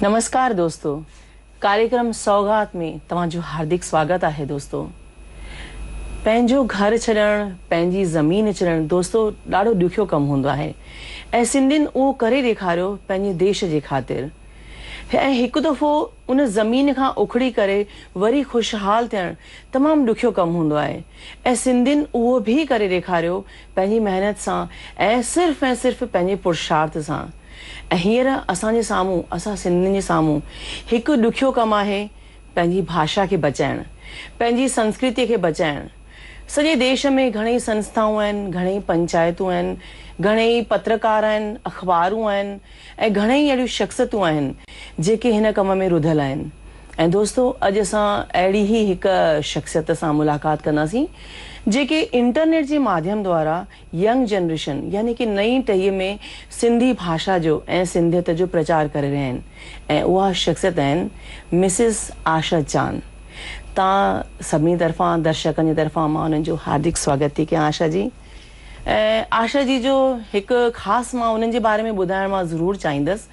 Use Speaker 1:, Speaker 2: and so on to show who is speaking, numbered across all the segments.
Speaker 1: नमस्कार दोस्तों, कार्यक्रम सौगात में तव्हांजो हार्दिक स्वागत आहे दोस्तों। पंहिंजो घर छॾण, पंहिंजी ज़मीन छॾण दोस्तों ॾाढो ॾुखियो कमु हूंदो आहे ऐं सिंधियुनि उहो करे ॾेखारियो पंहिंजे देश जे ख़ातिर। ऐं हिकु दफ़ो उन ज़मीन खां उखड़ी करे वरी ख़ुशहाल थियणु तमामु ॾुखियो कमु हूंदो आहे ऐं सिंधियुनि उहो बि करे ॾेखारियो पंहिंजी महिनत सां ऐं सिर्फ़ु पंहिंजे पुरुषार्थ सां। ऐं हींअर असांजे साम्हूं, असां सिंधियुनि जे साम्हूं हिकु ॾुखियो कमु आहे पंहिंजी भाषा खे बचाइणु, पंहिंजी संस्कृतीअ खे बचाइणु। सॼे देश में घणेई संस्थाऊं आहिनि, घणेई पंचायतूं आहिनि, घणेई पत्रकार आहिनि, अख़बारूं आहिनि ऐं घणेई अहिड़ियूं शख़्सियतूं आहिनि जेके हिन कम में रुधल आहिनि। ऐं दोस्तों अॼु असां अहिड़ी ई हिकु शख़्सियत सां मुलाक़ात कंदासीं जेके इंटरनेट जे माध्यम द्वारा यंग जनरेशन यानी कि नई टहीअ में सिंधी भाषा जो ऐं सिंधियत जो प्रचार करे रहिया आहिनि ऐं उहा शख़्सियत आहिनि मिसिस आशा चांद। तव्हां सभिनी तरफ़ां, दर्शकनि जी तरफ़ां मां उन्हनि जो हार्दिक स्वागत थी कयां आशा जी। ऐं आशा जी जो हिकु ख़ासि मां उन्हनि जे बारे में ॿुधाइण मां ज़रूरु चाहींदसि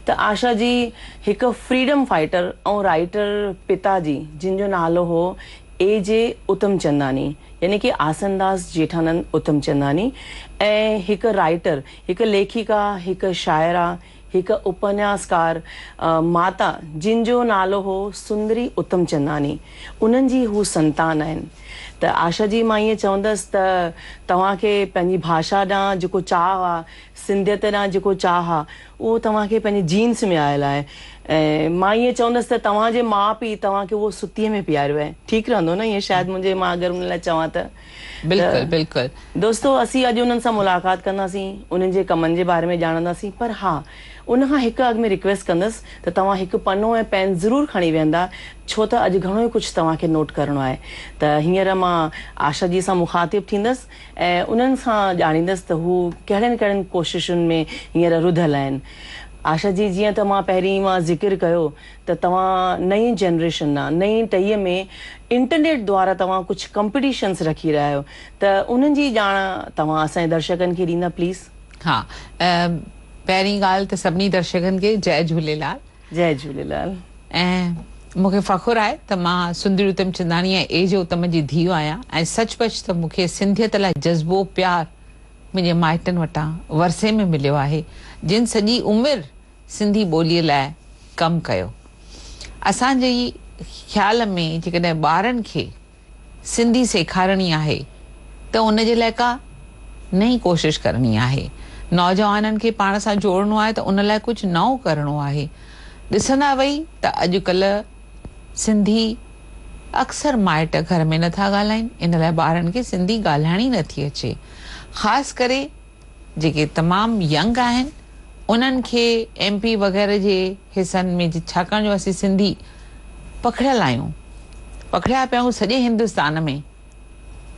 Speaker 1: त आशा जी हिकु फ्रीडम फाइटर ऐं राइटर पिता जी जिन जो नालो हो A.J. उतमचंदानी यानी कि आसनदास जेठानंद उतमचंदानी ऐं हिकु राइटर, हिकु लेखिका, हिकु शाइरा, हिकु उपन्यासकार माता जिन जो नालो हो सुंदरी उतमचंदानी। उन्हनि जी हू संतान आहिनि। त आशा जी मां ईअं चवंदसि त तव्हांखे पंहिंजी भाषा ॾांहुं जेको चाह आहे, सिंधियत ॾांहुं जेको चाह आहे, उहो तव्हांखे पंहिंजे जीन्स में आयल आहे। ऐं मां ईअं चवंदसि त तव्हांजे माउ पीउ तव्हांखे उहो सुतीअ में पीआरियो आहे। ठीकु रहंदो न ईअं शायदि मुंहिंजे मां अगरि उन लाइ चवां त?
Speaker 2: बिल्कुलु बिल्कुलु
Speaker 1: दोस्तों असीं अॼु उन्हनि सां मुलाक़ात कंदासीं, उन्हनि जे कमनि जे बारे में ॼाणंदासीं। पर हा, उनखां हिकु अॻु में रिक्वेस्ट कंदसि त तव्हां हिकु पनो ऐं पेन ज़रूरु खणी वेंदा, छो त अॼु घणो ई कुझु तव्हांखे नोट करिणो आहे। त हींअर मां आशा जी सां मुखातिब थींदसि ऐं उन्हनि सां ॼाणींदसि त हू कहिड़नि कहिड़नि कोशिशुनि में हींअर रुधल आहिनि। आशा जी, जीअं त मां पहिरीं ज़िक्र कयो त तव्हां नई जनरेशन आहे, नई टहीअ में इंटरनेट द्वारा तव्हां कुझु कॉम्पिटिशन्स रखी रहिया आहियो, त उन्हनि जी ॼाण तव्हां असांजे दर्शकनि खे ॾींदा प्लीज़?
Speaker 2: हा, पहिरीं ॻाल्हि त सभिनी दर्शकनि खे जय झूलेलाल।
Speaker 1: जय झूलेलाल।
Speaker 2: ऐं मूंखे फ़ख़ुरु आहे त मां सुंदरी उतमचंदानी ऐं A.J. उतम जी धीउ आहियां ऐं सचपच त मूंखे सिंधियत लाइ जज़्बो प्यार मुंहिंजे माइटनि वटां वरसे में मिलियो आहे, जिन सॼी उमिरि सिंधी ॿोलीअ लाइ कमु कयो। असांजे ख़्याल में जेकॾहिं ॿारनि खे सिंधी सेखारणी आहे त उनजे लाइ का नई कोशिशि करणी आहे, नौजवाननि खे पाण सां जोड़णो आहे त उन लाइ कुझु नओं करिणो आहे। ॾिसंदा वई त अॼुकल्ह सिंधी अक्सर माइट घर में नथा ॻाल्हाइनि, इन लाइ ॿारनि खे सिंधी ॻाल्हाइण ई नथी अचे। ख़ासि करे जेके तमामु यंग आहिनि उन्हनि खे MP वग़ैरह जे हिसनि में, छाकाणि जो असीं सिंधी पखिड़ियल आहियूं, पखिड़िया पिया आहियूं सॼे हिंदुस्तान में,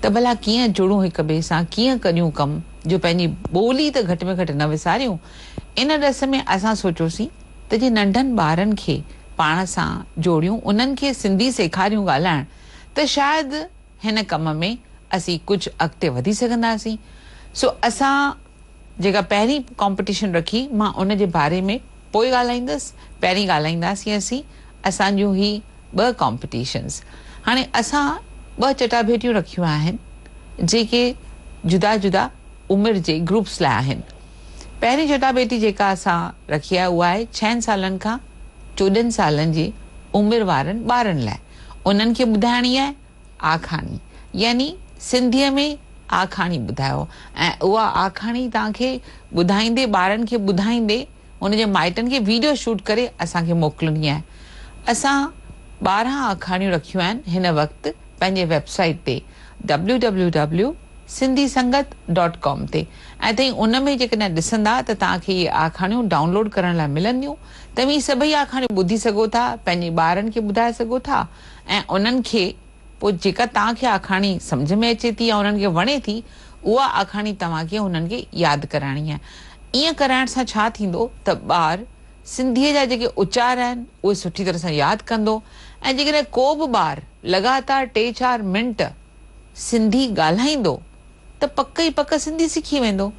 Speaker 2: त भला कीअं जुड़ूं हिक ॿिए सां, कीअं करियूं कमु जो पंहिंजी ॿोली त घटि में घटि न विसारियूं। इन ॾिस में असां सोचियोसीं त जे नंढनि ॿारनि खे पाण सां जोड़ियूं, उन्हनि खे सिंधी सेखारियूं ॻाल्हाइण, त शायदि हिन कम में असीं कुझु अॻिते वधी सघंदासीं। सो असां जेका पहिरीं कॉम्पिटिशन रखी, मां उन जे बारे में पोइ ॻाल्हाईंदसि। पहिरीं ॻाल्हाईंदासीं असांजूं ही 2 कॉम्पिटिशन्स। हाणे असां 2 चटाभेटियूं रखियूं आहिनि जेके जुदा जुदा उमिरि जे ग्रुप्स लाइ आहिनि। पहिरीं चटाभेटी जेका असां रखी आहे उहा आहे 6 सालनि खां 14 सालनि जी उमिरि वारनि ॿारनि लाइ। उन्हनि खे ॿुधाइणी आहे आखाणी, यानी सिंधीअ में आखाणी ॿुधायो, ऐं उहा आखाणी तव्हांखे ॿुधाईंदे, ॿारनि खे ॿुधाईंदे उनजे माइटनि खे वीडियो शूट करे असांखे मोकिलणी आहे। असां 12 आखाणियूं रखियूं आहिनि हिन वक़्तु पंहिंजे वेबसाइट ते www.sindhisangat.com ते, ऐं तव्हीं उन में जेकॾहिं ॾिसंदा त तव्हांखे इहे आखाणियूं डाउनलोड करण लाइ मिलंदियूं। तव्हीं सभई आखाणियूं ॿुधी सघो था, पंहिंजे ॿारनि खे ॿुधाए सघो था, ऐं उन्हनि खे पोइ जेका तव्हांखे आखाणी सम्झ में अचे थी या उन्हनि खे वणे थी, उहा आखाणी तव्हांखे उन्हनि खे यादि कराइणी आहे। ईअं कराइण सां छा थींदो त ॿार सिंधीअ जा जेके उचार आहिनि उहे सुठी तरह सां यादि कंदो, ऐं जेकॾहिं को बि ॿार लगातार 3-4 मिंट सिंधी ॻाल्हाईंदो त पक ई पक सिंधी सिखी वेंदो,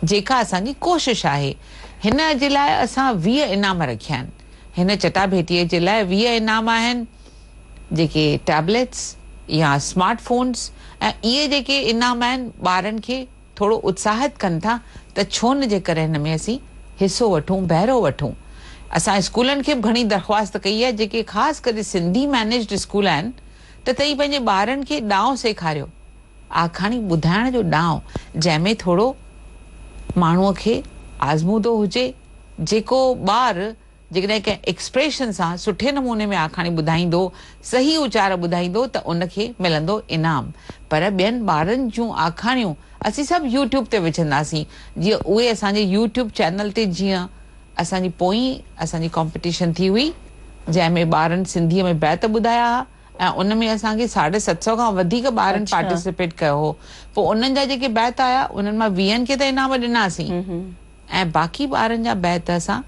Speaker 2: जेका असांजी कोशिशि आहे। हिन जे लाइ असां 20 इनाम रखिया आहिनि। हिन चटाभेटीअ जे लाइ 20 इनाम आहिनि, जेके टैबलेट्स या स्मार्टफोन्स। ऐं इहे जेके इनाम आहिनि ॿारनि खे थोरो उत्साहित कनि था त छो न जे करे हिन में असीं हिसो वठूं, बहिरो वठूं। असां स्कूलनि खे बि घणी दरख़्वास्त कई आहे, जेके ख़ासि करे सिंधी मैनेज्ड स्कूल आहिनि, त तव्हीं पंहिंजे ॿारनि खे ॾांव सेखारियो, आखाणी ॿुधाइण जो ॾांव, जंहिंमें थोरो माण्हूअ खे आज़मूदो हुजे, जेको ॿार जेकॾहिं कंहिं एक्सप्रेशन सां सुठे नमूने में आखाणी ॿुधाईंदो, सही उचार ॿुधाईंदो, त उनखे मिलंदो इनाम। पर ॿियनि ॿारनि जूं आखाणियूं असीं सभु यूट्यूब ते विझंदासीं, जीअं उहे असांजे यूट्यूब चैनल ते, जीअं असांजी पोई असांजी कॉम्पिटिशन थी हुई, जंहिंमें ॿारनि सिंधीअ में बैत ॿुधाया हुआ, ऐं उन में असांखे 750 खां वधीक ॿारनि पार्टिसिपेट कयो हो। पोइ उन्हनि जा जेके बैत आया, उन्हनि मां 20 खे त इनाम ॾिनासीं, ऐं बाक़ी ॿारनि जा बैत असां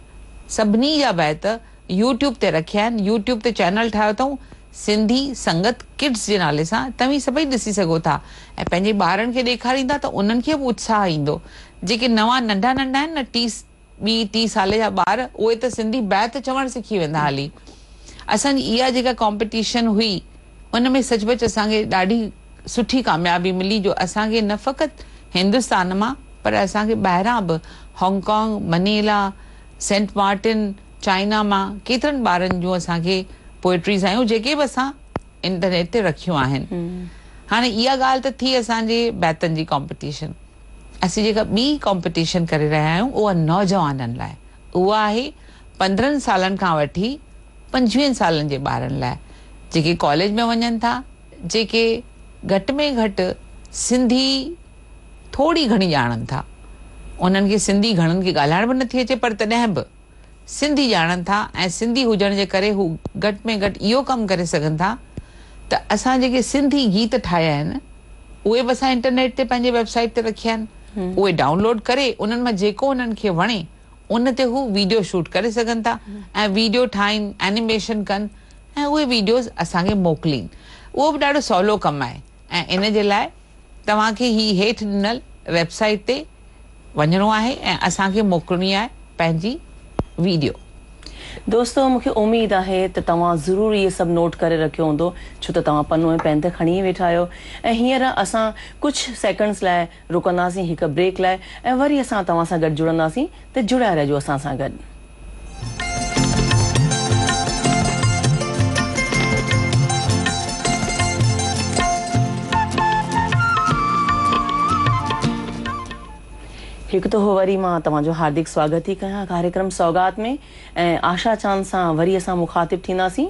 Speaker 2: सभिनी जा बैत यूट्यूब ते रखिया आहिनि। यूट्यूब ते चैनल ठाहियो अथऊं सिंधी संगत किड्स जे नाले सां, तव्हीं सभई ॾिसी सघो था ऐं पंहिंजे ॿारनि खे ॾेखारींदा त उन्हनि खे बि उत्साह ईंदो। जेके नवां नंढा नंढा आहिनि न, 20-30 साल जा ॿार, उहे त सिंधी बैत चवणु सिखी वेंदा हली। असांजी इहा जेका कॉम्पिटिशन हुई, उन में सचमुच असांखे ॾाढी सुठी कामयाबी मिली, जो असांखे न फ़क़ति हिंदुस्तान मां, पर असांखे ॿाहिरां बि Hong Kong, Manila, Saint Martin, China मां केतिरनि ॿारनि जूं असांखे पोएट्रीज़ आयूं, जेके बि असां इंटरनेट ते रखियूं आहिनि। हाणे इहा ॻाल्हि त थी असांजे बैतनि जी कॉम्पिटिशन। असीं जेका ॿी कॉम्पिटिशन करे रहिया आहियूं, उहा नौजवाननि लाइ, उहा आहे 15 सालनि खां वठी 25 सालनि जे ॿारनि लाइ, जेके कॉलेज में वञनि था, जेके घटि में घटि सिंधी थोरी घणी ॼाणनि था। उन्हनि खे सिंधी घणनि खे ॻाल्हाइण बि नथी अचे, पर तॾहिं बि सिंधी ॼाणनि था, ऐं सिंधी हुजण जे करे हू घटि में घटि इहो कमु करे सघनि था त असां जेके सिंधी गीत ठाहिया आहिनि, उहे बि असां इंटरनेट ते पंहिंजे वेबसाइट ते रखिया आहिनि। उहे डाउनलोड करे उन्हनि मां जेको उन्हनि खे वणे, उन ते हू वीडियो शूट करे सघनि था, ऐं वीडियो ठाहिनि, एनिमेशन कनि, ऐं उहे वीडियोज़ असांखे मोकिलीनि। उहो बि ॾाढो सवलो कमु आहे, ऐं इन जे लाइ तव्हांखे ही हेठि ॾिनल वेबसाइट ते वञिणो आहे ऐं असांखे मोकिलणी आहे पंहिंजी वीडियो।
Speaker 1: दोस्तों, मूंखे उम्मीद आहे त तव्हां ज़रूरु इहे सभु नोट करे रखियो हूंदो, छो त तव्हां पनो ऐं पेन त खणी वेठा आहियो। ऐं हींअर असां कुझु सेकंड्स लाइ रुकंदासीं, हिकु ब्रेक लाइ, ऐं वरी असां तव्हां सां गॾु जुड़ंदासीं, त जुड़िया रहिजो असां सां गॾु। हिकु त हो वरी मां तव्हांजो हार्दिक स्वागत थी कयां कार्यक्रम सौगात में, ऐं आशा चांद सां वरी असां मुखातिब थींदासीं।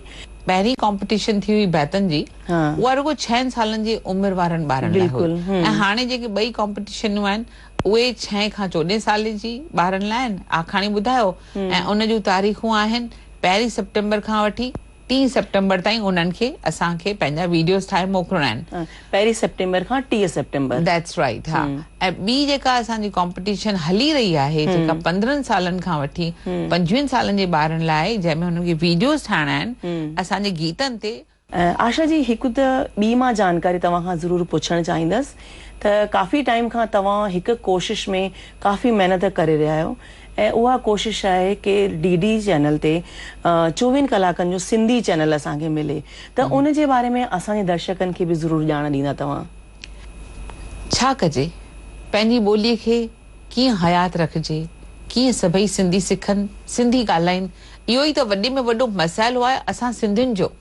Speaker 2: पहिरीं कॉम्पिटिशन थी हुई बैतनि जी, उहा रुगो 6 सालनि जी उमिरि वारनि ॿारनि लाइ हुई, ऐं हाणे जेके ॿई कॉम्पिटिशनूं आहिनि, उहे 6 खां 14 साल जी ॿारनि लाइ आहिनि। आखाणी ॿुधायो, ऐं उन जूं तारीख़ूं आहिनि 1 सितंबर खां वठी 3 सितंबर ताईं। उन्हनि खे असांखे पंहिंजा वीडियोस ठाहे मोकिलणा आहिनि, 1 सितंबर खां 30 सितंबर। That's right. हा, ऐं ॿी जेका असांजी कॉम्पिटिशन हली रही आहे, जेका 15 सालनि खां वठी 25 सालनि जे ॿारनि लाइ, जंहिंमें हुननि खे वीडियोस ठाहिणा आहिनि असांजे गीतनि ते। आशा जी, हिकु त ॿी मां जानकारी तव्हां खां ज़रूरु पुछणु चाहींदसि त काफ़ी टाइम खां तव्हां हिकु कोशिश में काफ़ी महिनत करे रहिया आहियो, ऐं उहा कोशिश आहे कि DD चैनल ते 24 कलाकनि जो सिंधी चैनल असांखे मिले, त उन जे बारे में असांजे दर्शकनि खे बि ज़रूरु ॼाण ॾींदा तव्हां। छा कजे, पंहिंजी ॿोलीअ खे कीअं हयात रखिजे, कीअं सभई सिंधी सिखनि, सिंधी ॻाल्हाइनि, इहो ई त वॾे में वॾो मसइलो आहे असां सिंधियुनि जो।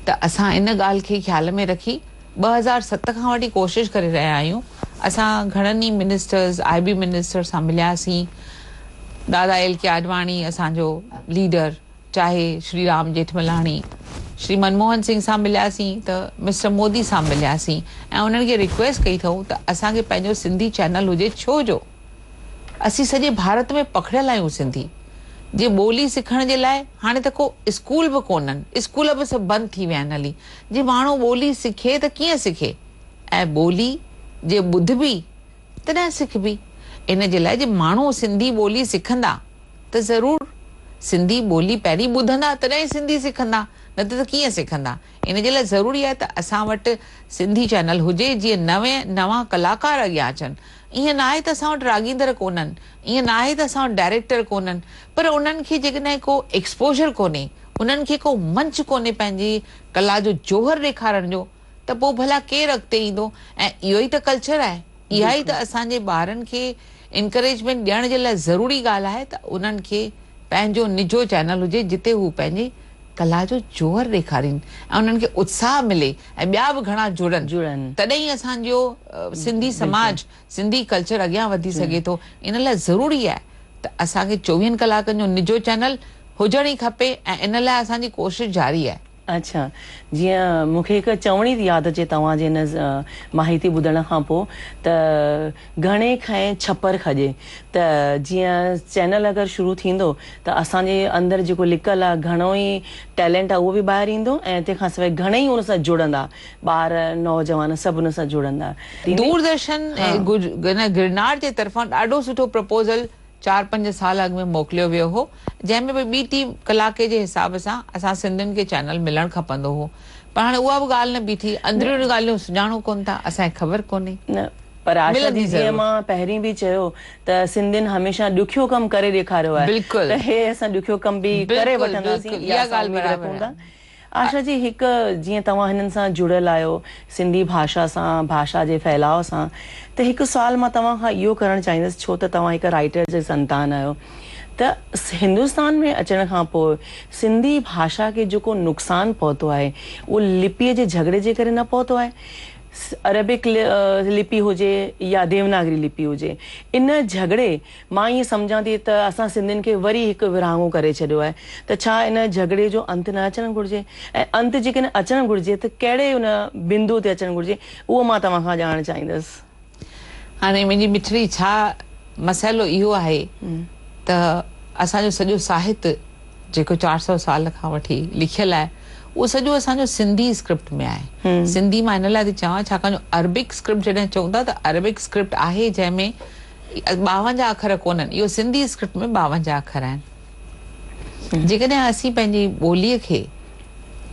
Speaker 2: त असां इन ॻाल्हि खे ख़्याल में रखी 2007 खां वठी कोशिश करे रहिया आहियूं। असां घणनि ई मिनिस्टर्स, IB मिनिस्टर सां मिलियासीं। दादा LK आडवाणी असांजो लीडर, चाहे श्री राम जेठमलाणी, श्री मनमोहन सिंह सां मिलियासीं, त मिस्टर मोदी सां मिलियासीं, ऐं उन्हनि खे रिक्वेस्ट कई अथऊं त असांखे पंहिंजो सिंधी चैनल हुजे। छो जो असीं सॼे भारत में पखिड़ियल आहियूं सिंधी। जे ॿोली सिखण जे लाइ हाणे त को स्कूल बि कोन्हनि, स्कूल बि सभु बंदि थी विया आहिनि हली। जे माण्हू ॿोली सिखे त कीअं सिखे, ऐं ॿोली जे ॿुधबी तॾहिं सिखबी। इन जे लाइ जे माण्हू सिंधी ॿोली सिखंदा त ज़रूरु सिंधी ॿोली पहिरीं ॿुधंदा तॾहिं सिंधी सिखंदा, न त कीअं सिखंदा। इन जे लाइ ज़रूरी आहे त असां वटि सिंधी चैनल हुजे जीअं नवां कलाकार अॻियां अचनि। ईअं न आहे त असां वटि राॻींदड़ कोन्हनि, ईअं न आहे त असां वटि डायरेक्टर कोन्हनि, पर उन्हनि खे जेकॾहिं को एक्सपोजर कोन्हे, उन्हनि खे को मंच कोन्हे पंहिंजी कला जो जोहर ॾेखारण जो, त पोइ भला केरु अॻिते ईंदो। ऐं इहो ई त कल्चर आहे, इहा ई त असांजे ॿारनि खे इनकरेजमेंट ॾियण जे लाइ ज़रूरी ॻाल्हि आहे त उन्हनि खे पंहिंजो निजो चैनल हुजे जिते हू पंहिंजी कला जो जोहर ॾेखारीनि ऐं उन्हनि खे उत्साह मिले ऐं ॿिया बि घणा जुड़नि, तॾहिं असांजो सिंधी समाज, सिंधी कल्चर अॻियां वधी सघे थो। इन लाइ ज़रूरी आहे त असांखे 24 कलाकनि जो निजो चैनल हुजण ई खपे ऐं इन लाइ असांजी कोशिशि जारी आहे।
Speaker 1: अच्छा, जीअं मूंखे हिकु चवणी यादि अचे तव्हांजे हिन माहिती ॿुधण खां पोइ त घणे खां छपर खॼे, त जीअं चैनल अगरि शुरू थींदो त असांजे अंदरि जेको लिकल आहे, घणो ई टैलेंट आहे, उहो बि ॿाहिरि ईंदो ऐं तंहिंखां सवाइ घणेई हुन सां जुड़ंदा, ॿार नौजवान सभु हुन सां जुड़ंदा।
Speaker 2: दूरदर्शन ऐं गिरनार जे तरफ़ां ॾाढो सुठो प्रपोज़ल 4-5 साल अॻु में मोकिलियो वियो हो, जंहिंमें बि ॿी टी कलाके जे हिसाब सां असां सिंधियुनि खे चैनल मिलणु खपंदो हो, पर हाणे उहा बि ॻाल्हि न बीठी। अंदरूनी ॻाल्हियूं सुञाणो कोन था, असांखे ख़बर कोन्हे।
Speaker 1: न पर आशा जी, जीअं मां पहिरीं बि चयो त सिंधियुनि हमेशह ॾुखियो कमु करे ॾेखारियो आहे,
Speaker 2: बिल्कुलु,
Speaker 1: त हे असां ॾुखियो कमु बि करे वठंदासीं, इहा ॻाल्हि बराबरि आहे। आशा जी, हिकु जीअं तव्हां हिननि सां जुड़ियल आहियो, सिंधी भाषा सां, भाषा जे फैलाव सां, त हिकु सुवाल मां तव्हां खां इहो करणु चाहींदसि, छो त तव्हां हिकु राइटर जे संतान आहियो, त हिंदुस्तान में अचण खां पोइ सिंधी भाषा खे जेको नुक़सानु पहुतो आहे उहो लिपीअ जे झगड़े जे करे न पहुतो आहे। अरेबिक लिपि हुजे या देवनागरी लिपि हुजे, इन झगड़े मां ईअं सम्झां थी त असां सिंधियुनि खे वरी हिकु विरहाङो करे छॾियो आहे, त छा इन झगड़े जो अंत न अचणु घुरिजे, ऐं अंत जेकॾहिं अचणु घुरिजे त कहिड़े उन बिंदु ते अचणु घुरिजे, उहो मां तव्हां खां ॼाणणु चाहींदसि।
Speaker 2: हाणे मुंहिंजी मिठड़ी, छा मसइलो इहो आहे त असांजो सॼो साहित्य जेको 400 साल खां वठी लिखियलु आहे, उहो सॼो असांजो सिंधी स्क्रिप्ट में आहे। सिंधी मां इन लाइ थी चवां छाकाणि अरबिक स्क्रिप्ट जॾहिं चऊं था त अरबिक स्क्रिप्ट आहे जंहिंमें 52 अखर कोन्हनि, इहो सिंधी स्क्रिप्ट में 52 अखर आहिनि। जेकॾहिं असीं पंहिंजी ॿोलीअ खे,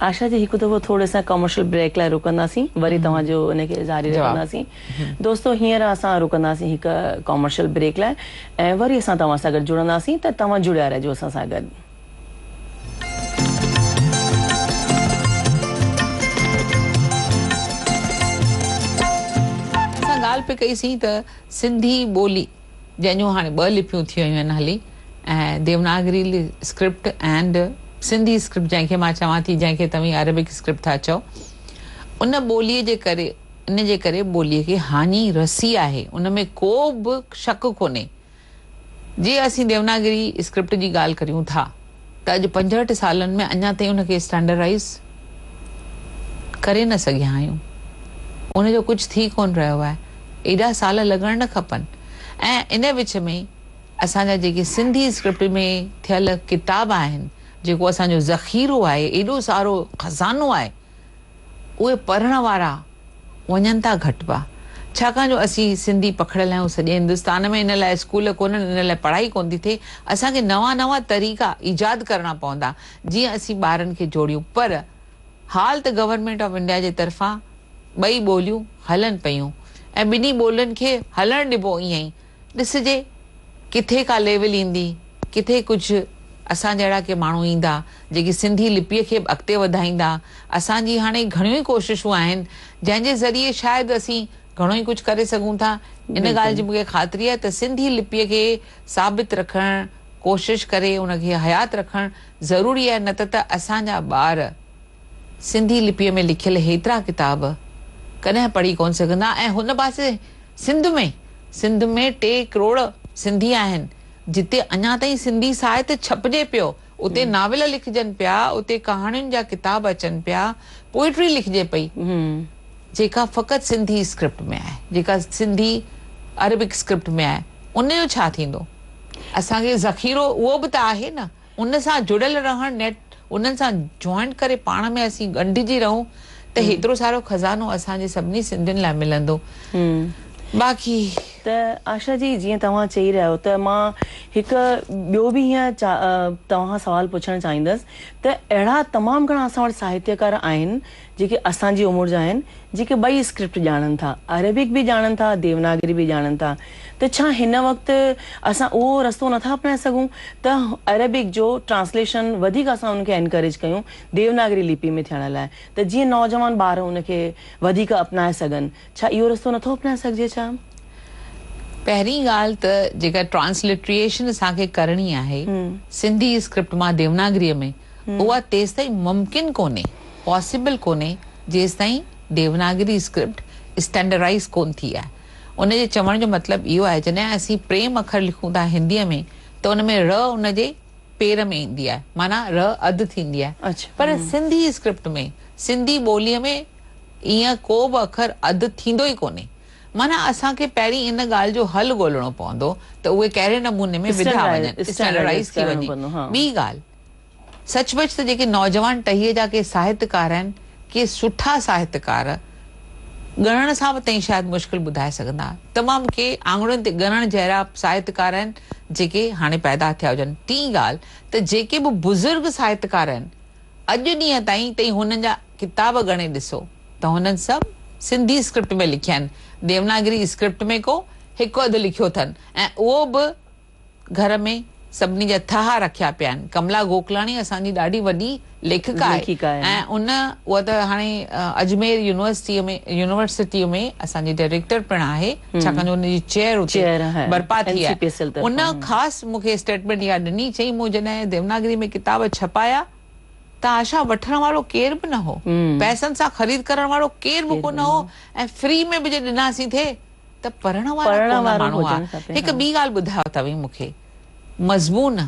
Speaker 1: आशा जी, हिकु दफ़ो थोरो असां कमर्शियल ब्रेक लाइ रुकंदासीं, वरी तव्हांजो इनखे जारी रखंदासीं। दोस्तो, हींअर असां रुकंदासीं हिकु कमर्शियल ब्रेक लाइ ऐं वरी असां तव्हां सां गॾु जुड़ंदासीं, त तव्हां जुड़िया रहिजो असां सां गॾु।
Speaker 2: ॻाल्हि पे कईसीं त सिंधी ॿोली जंहिंजूं हाणे 2 लिपियूं थी वियूं आहिनि हली, ऐं Devanagari script and Sindhi script जंहिंखे मां चवां थी, जंहिंखे तव्हां अरबिक स्क्रिप्ट था चओ, उन ॿोलीअ जे करे, इन जे करे ॿोलीअ खे हानी रसी आहे, उन में को बि शक कोन्हे। जीअं असीं देवनागरी स्क्रिप्ट जी ॻाल्हि करियूं था त अॼु 65 सालनि में अञा ताईं उनखे स्टैंडर्डाइज़ करे न सघिया आहियूं, उनजो कुझु थी कोन रहियो आहे, एॾा साल लॻण न खपनि। ऐं इन विच में असांजा जेके सिंधी स्क्रिप्ट में थियल किताब आहिनि, जेको असांजो ज़ख़ीरो आहे, एॾो सारो खज़ानो आहे, उहे पढ़ण वारा वञनि था घटिबा, छाकाणि जो असीं सिंधी पखड़ियल आहियूं सॼे हिंदुस्तान में। इन लाइ स्कूल कोन्हनि, इन लाइ पढ़ाई कोन थी थिए, असांखे नवां तरीक़ा ईजाद करणा पवंदा जीअं असीं ॿारनि खे जोड़ियूं। पर हाल त गवर्नमेंट ऑफ इंडिया जे तरफ़ां 2 ॿोलियूं हलनि पियूं ऐं 2 ॿोलियुनि खे हलणु ॾिबो ईअं ई। ॾिसिजे किथे का लेवल ईंदी, किथे कुझु असां जहिड़ा के माण्हू ईंदा जेके सिंधी लिपीअ खे अॻिते वधाईंदा। असांजी हाणे घणियूं ई कोशिशूं आहिनि जंहिंजे ज़रिए शायदि असीं घणो ई कुझु करे सघूं था। इन ॻाल्हि जी मूंखे ख़ातिरी आहे त सिंधी लिपीअ खे साबित रखणु, कोशिशि करे उनखे हयात रखणु ज़रूरी आहे, न त असांजा ॿार सिंधी लिपीअ में लिखियल हेतिरा किताब कॾहिं पढ़ी कोन सघंदा। ऐं हुन पासे सिंध में 3 करोड़ सिंधी आहिनि, जिते अञा ताईं सिंधी साहित्य छपजे पियो, उते नावेल लिखजनि पिया, उते कहाणियुनि जा किताब अचनि पिया, पोइट्री लिखजे पई, जेका फ़क़ति सिंधी स्क्रिप्ट में आहे, जेका सिंधी अरबिक स्क्रिप्ट में आहे। उनजो छा थींदो? असांखे ज़ख़ीरो उहो बि त आहे न, उन सां जुड़ियल रहणु, नेट उन्हनि सां जॉइंट करे पाण में असीं ॻंढिजी रहूं त हेतिरो सारो खज़ानो असांजे सभिनी सिंधियुनि लाइ मिलंदो। बाक़ी
Speaker 1: त त आशा जी जीअं तव्हां चई रहिया त मां हिकु ॿियो बि हीअं तव्हां सवाल पुछणु चाहींदसि त अहिड़ा तमामु घणा असां वटि साहित्यकार आहिनि जेके असांजी उमिरि जा आहिनि जेके ॿई स्क्रिप्ट ॼाणनि था, अरेबिक बि ॼाणनि था, देवनागरी बि ॼाणनि था। त छा हिन वक़्तु असां उहो रस्तो नथा अपनाए सघूं त अरेबिक जो ट्रांसलेशन वधीक असां उनखे एनकरेज कयूं देवनागरी लिपि में थियण लाइ, त जीअं नौजवान ॿार उनखे वधीक अपनाए सघनि? छा इहो रस्तो नथो अपनाए सघिजे छा?
Speaker 2: पहिरीं ॻाल्हि त जेका ट्रांसलिट्रेशन असांखे करणी आहे सिंधी स्क्रिप्ट मां देवनागरीअ में, उहा तेसि ताईं मुमकिन कोन्हे, पॉसिबल कोन्हे जेसि ताईं देवनागरी स्क्रिप्ट स्टैंडर्डाइज कोन थी आहे। उनजे चवण जो मतिलबु इहो आहे, जॾहिं असीं प्रेम अखर लिखूं था हिंदीअ में त उन में र उनजे पेर में ईंदी आहे, माना र अधु थींदी आहे। पर सिंधी स्क्रिप्ट में, सिंधी ॿोलीअ में ईअं को बि अखर अधु थींदो ई कोन्हे। माना असांखे पहिरीं इन ॻाल्हि जो हल ॻोल्हणो पवंदो त उहे कहिड़े नमूने में विधा वञनि, स्टैंडर्डाइज थी वञे। ॿी ॻाल्हि, सचमुच त जेके नौजवान टहीअ जा के साहित्यकार आहिनि, के सुठा साहित्यकार ॻणण सां बि ताईं शायदि मुश्किल ॿुधाए सघंदा, तमामु के आङुरियुनि ते ॻणण जहिड़ा साहित्यकार आहिनि जेके हाणे पैदा थिया हुजनि। टी ॻाल्हि त जेके बि बुज़ुर्ग साहित्यकार आहिनि अॼु ॾींहं ताईं हुननि जा किताब ॻणे ॾिसो त हुननि सभु सिंधी स्क्रिप्ट में लिखिया आहिनि, देवनागरी स्क्रिप्ट में को हिकु अधु लिखियो अथनि, ऐं उहो बि घर में सभिनी जा थहा रखिया पिया आहिनि। कमला गोकलाणी असांजी ॾाढी वॾी लेखिका आहे ऐं उहा त हाणे अजमेर यूनिवर्सिटीअ में असांजी डायरेक्टर पिण आहे, छाकाणि उनजी चेयर बर्पा थी आहे। उन ख़ासि मूंखे स्टेटमेंट इहा ॾिनी, चई मूं जॾहिं देवनागरी में किताब छपाया त आशा वठण वारो केर बि न हो, पैसनि सां ख़रीद करण वारो केर बि कोन हो, ऐं फ्री में बि जे ॾिनासीं थे त पढ़ण वारो माण्हू आहे। हिकु ॿी ॻाल्हि ॿुधायो अथई मूंखे, मज़मून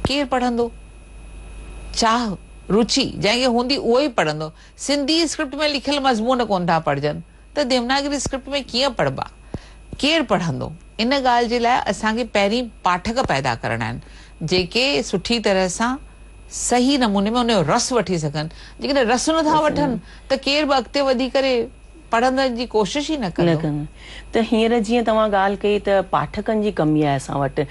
Speaker 2: केरु पढ़ंदो? चाह रुचि जंहिंखे हूंदी उहो ई पढ़ंदो। सिंधी स्क्रिप्ट में लिखियल मज़मून कोन था पढ़जनि त देवनागरी स्क्रिप्ट में कीअं पढ़बा, केरु पढ़ंदो? इन ॻाल्हि जे लाइ असांखे पहिरीं पाठक पैदा करणा आहिनि जेके सुठी तरह सां सही नमूने में उनजो रस वठी सघनि। जेकॾहिं रस नथा वठनि त केर बि अॻिते वधी करे पढ़ंदड़ जी कोशिश ई न कंदो।
Speaker 1: त हींअर जीअं तव्हां ॻाल्हि कई त पाठकनि जी कमी आहे असां वटि,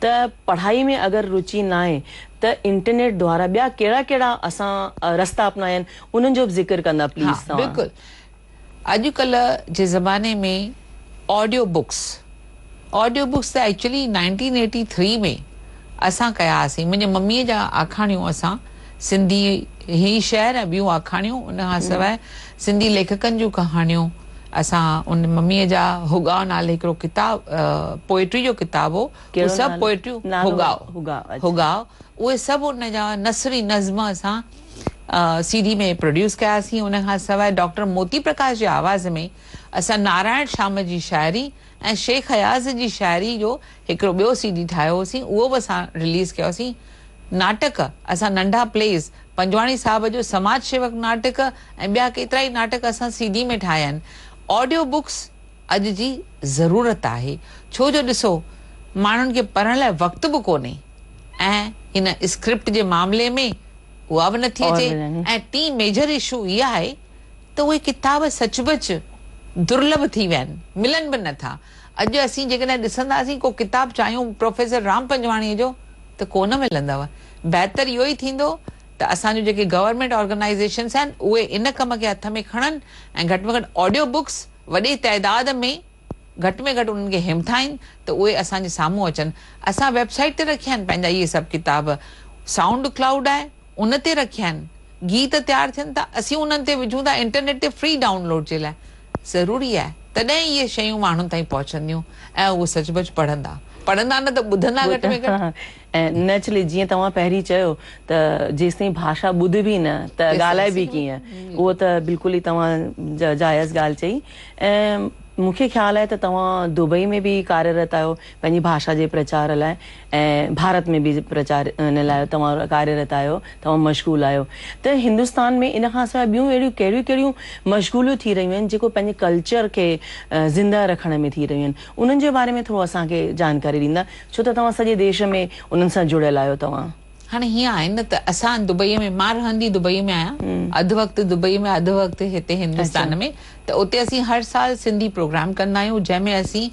Speaker 1: त पढ़ाई में अगरि रुचि न आहे त इंटरनेट द्वारा ॿिया कहिड़ा कहिड़ा असां रस्ता अपनाया आहिनि उन्हनि जो बि ज़िक्र कंदा प्लीज़?
Speaker 2: बिल्कुलु। अॼुकल्ह जे ज़माने में ऑडियो बुक्स त एक्चुअली 1983 में असां कयासीं। मुंहिंजे मम्मीअ जा आखाणियूं असां सिंधी ही शहर ऐं ॿियूं आखाणियूं, उन खां सवाइ सिंधी लेखकनि जूं कहाणियूं असां उन मम्मीअ जा हुगाव नाले हिकिड़ो किताब पोएट्री जो किताब हो, उहे सभु पोएट्रियूं हुगाव उहे सभु उन जा नसरी नज़्म असां सीडी में प्रोड्यूस कयासीं। उन खां सवाइ डॉक्टर मोती प्रकाश जे आवाज़ में असां नारायण श्याम जी शाइरी ऐं शेख हयाज़ जी शाइरी जो हिकिड़ो ॿियो सीडी ठाहियो होसीं, उहो बि असां रिलीज़ कयोसीं। नाटक असां नंढा प्लेस, पंजवाणी साहब जो समाज सेवक नाटक ऐं ॿिया केतिरा ई नाटक असां सीडी में ठाहिया आहिनि। ऑडियो बुक्स अॼु जी ज़रूरत आहे, छो जो ॾिसो माण्हुनि खे पढ़ण लाइ वक़्तु बि कोन्हे ऐं हिन स्क्रिप्ट जे मामले में उहा बि नथी अचे। ऐं टी मेजर इशू इहा आहे त उहे किताब सचमुच दुर्लभ थी विया आहिनि, मिलनि बि नथा। अॼु असीं जेकॾहिं ॾिसंदासीं को किताब चाहियूं प्रोफेसर राम पंजवाणीअ जो त कोन मिलंदव। बहितर इहो ई थींदो त असांजो जेके गवर्नमेंट ऑर्गेनाइज़ेशन्स आहिनि उहे इन कम खे हथ में खणनि ऐं घटि में घटि ऑडियो बुक्स वॾे तइदाद में घटि उन्हनि खे हिमथाइनि त उहे असांजे साम्हूं अचनि। असां वेबसाइट ते रखिया आहिनि पंहिंजा इहे सभु किताब, साउंड क्लाउड आहे उन ते रखिया आहिनि, गीत तयारु थियनि था असीं उन्हनि ते विझूं था इंटरनेट ते फ्री डाउनलोड जे लाइ। ज़रूरी आहे तॾहिं इहे शयूं माण्हुनि ताईं पहुचंदियूं ऐं उहे सचमुच पढ़ंदा न त ॿुधंदा घटि में घटि।
Speaker 1: ऐं नेचुरली जीअं तव्हां पहिरीं चयो त जेसिताईं भाषा ॿुधबी न त ॻाल्हाए बि कीअं, उहो त बिल्कुलु ई तव्हां जाइज़ ॻाल्हि चई। ऐं मूंखे ख़्यालु आहे त तव्हां दुबई में बि कार्यरत आहियो पंहिंजी भाषा जे प्रचार लाइ, ऐं भारत में बि प्रचार इन लाइ तव्हां कार्यरत आहियो, तव्हां मशगूल आहियो। त हिंदुस्तान में इन खां सवाइ ॿियूं अहिड़ियूं कहिड़ियूं कहिड़ियूं मशगूलियूं थी रहियूं आहिनि जेको पंहिंजे कल्चर खे ज़िंदा रखण में थी रहियूं आहिनि, उन्हनि जे बारे में थोरो असांखे जानकारी ॾींदा, छो त तव्हां सॼे देश में उन्हनि सां जुड़ियल आहियो। तव्हां
Speaker 2: हाणे हीअं आहे न त असां दुबईअ में, मां रहंदी दुबई में आहियां, अधु वक़्तु दुबई में अधु वक़्तु हिते हिंदुस्तान में, त उते असीं हर साल सिंधी प्रोग्राम कंदा आहियूं जंहिंमें असीं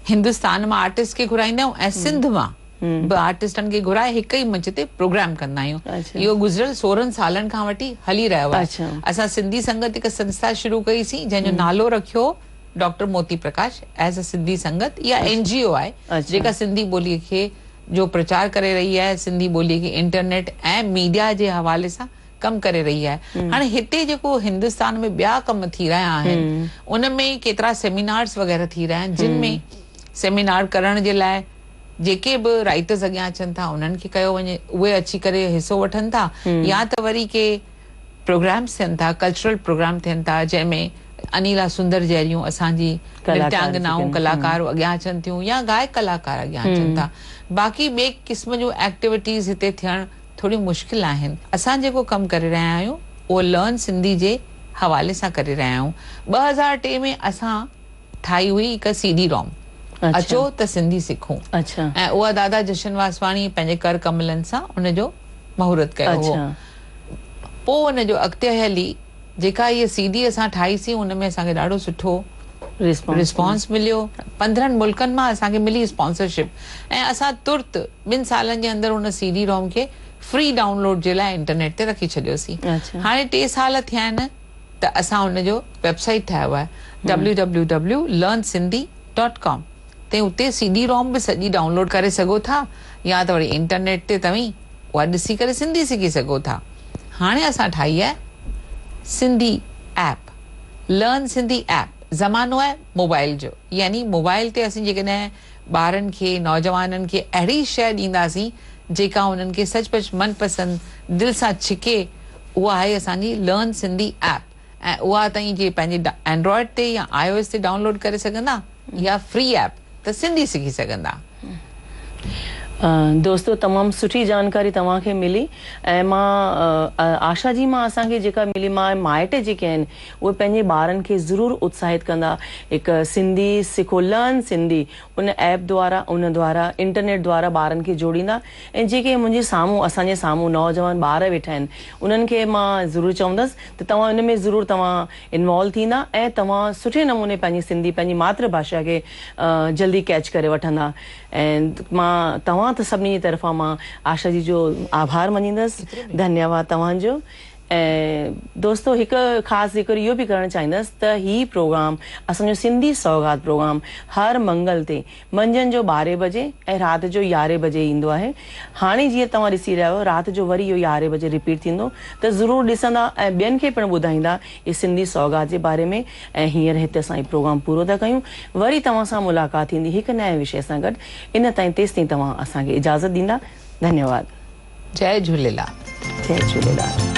Speaker 2: हिंदुस्तान मां आर्टिस्ट खे घुराईंदा आहियूं ऐं सिंध मां ब आर्टिस्टनि खे घुराए हिक ई मंच ते प्रोग्राम कंदा आहियूं। इहो गुज़िरियल 16 सालनि खां वठी हली रहियो आहे। असां सिंधी संगत हिकु संस्था शुरू कईसीं जंहिंजो नालो रखियो डॉक्टर मोती प्रकाश एज अ सिंधी संगत। इहा NGO आहे जेका सिंधी ॿोलीअ खे जो प्रचार करे रही आहे, सिंधी ॿोलीअ खे इंटरनेट ऐं मीडिया जे हवाले सां कम करे रही आहे। हाणे हिते जेको हिंदुस्तान में ॿिया कम थी रहिया आहिनि उन में केतिरा सेमिनार्स वग़ैरह थी रहिया आहिनि, जिन में सेमिनार करण जे लाइ जेके बि राइटर्स अॻियां अचनि था उन्हनि खे कयो वञे, उहे अची करे हिसो वठनि था, या त वरी के प्रोग्राम्स थियनि था, कल्चरल प्रोग्राम थियनि था जंहिंमें अनिला सुंदर जहिड़ियूं असांजी नृत्यांगनाऊं कलाकार अॻियां अचनि थियूं या गायक कलाकार अॻियां अचनि था। बाक़ी ॿिए क़िस्म जूं एक्टिविटीज़ हिते थियण थोड़ी मुश्किल आहिनि। असां जेको कमु करे रहिया आहियूं उहो लर्न सिंधी जे हवाले सां करे रहिया आहियूं। 2003 में असां ठाही हुई हिकु CD ROM, अचो त सिंधी सिखूं, ऐं उहा दादा जशन वासवाणी पंहिंजे कर कमलनि सां उनजो महूरत कयो हो। पोइ उनजो अॻिते हली जेका इहा CD असां ठाहीसीं उनमें असांखे ॾाढो सुठो रिस्पॉन्स मिलियो। 15 मुल्कनि मां असांखे मिली स्पॉन्सरशिप, ऐं असां तुर्त 2 सालनि जे अंदरि उन CD ROM खे फ्री डाउनलोड जे लाइ इंटरनेट ते रखी छॾियोसीं। हाणे 3 साल थिया आहिनि त असां उनजो वेबसाइट ठाहियो आहे www.learnsindhi.com ते उते CD ROM बि सॼी डाउनलोड करे सघो था, या त वरी इंटरनेट ते तव्हीं उहा ॾिसी करे सिंधी सिखी सघो था। हाणे असां ठाही आहे Sindhi app, learn Sindhi app. ज़मानो आहे मोबाइल जो, यानी मोबाइल ते असीं जेकॾहिं ॿारनि खे नौजवाननि खे अहिड़ी शइ ॾींदासीं जेका उन्हनि खे सचपच मनपसंद दिलि सां छिके, उहा आहे असांजी लर्न सिंधी ऐप। ऐं उहा तव्हीं जे पंहिंजे एंड्रॉइड ते या iOS ते डाउनलोड करे सघंदा, या फ्री ऐप त सिंधी सिखी सघंदा।
Speaker 1: दोस्तों तमामु सुठी जानकारी तव्हांखे मिली, ऐं मां आशा जी मां असांखे जेका मिली, मां माइट जेके आहिनि उहे पंहिंजे ॿारनि खे ज़रूरु उत्साहित कंदा हिकु सिंधी सिखो, लर्न सिंधी उन ऐप द्वारा, उन द्वारा इंटरनेट द्वारा ॿारनि खे जोड़ींदा। ऐं जेके मुंहिंजे साम्हूं असांजे साम्हूं नौजवान ॿार वेठा आहिनि उन्हनि खे मां ज़रूरु चवंदसि त तव्हां इन में ज़रूरु तव्हां इन्वॉल्व थींदा ऐं तव्हां सुठे नमूने पंहिंजी सिंधी, पंहिंजी मातृभाषा खे जल्दी कैच करे वठंदा। ऐं मां तव्हां त सभिनी जी तरफ़ां मां आशा जी जो आभार मञींदसि, धन्यवाद तव्हांजो। ऐं दोस्तो हिकु ख़ासि ज़िक्र इहो बि करणु चाहींदसि त हीउ प्रोग्राम असांजो सिंधी सौगात प्रोग्राम हर मंगल ते मंझंदि जो 12 बजे ऐं राति जो 11 बजे ईंदो आहे। हाणे जीअं तव्हां ॾिसी रहिया आहियो राति जो वरी इहो 11 बजे रिपीट थींदो, त ज़रूरु ॾिसंदा ऐं ॿियनि खे पिणु ॿुधाईंदा इहे सिंधी सौगात जे बारे में। ऐं हींअर हिते असां हीउ प्रोग्राम पूरो था कयूं, वरी तव्हां सां मुलाक़ात थींदी हिकु नए विषय सां गॾु। इन ताईं तेसिताईं तव्हां असांखे इजाज़त ॾींदा। धन्यवाद।
Speaker 2: जय झूलेलाल।
Speaker 1: जय झूलेलाल।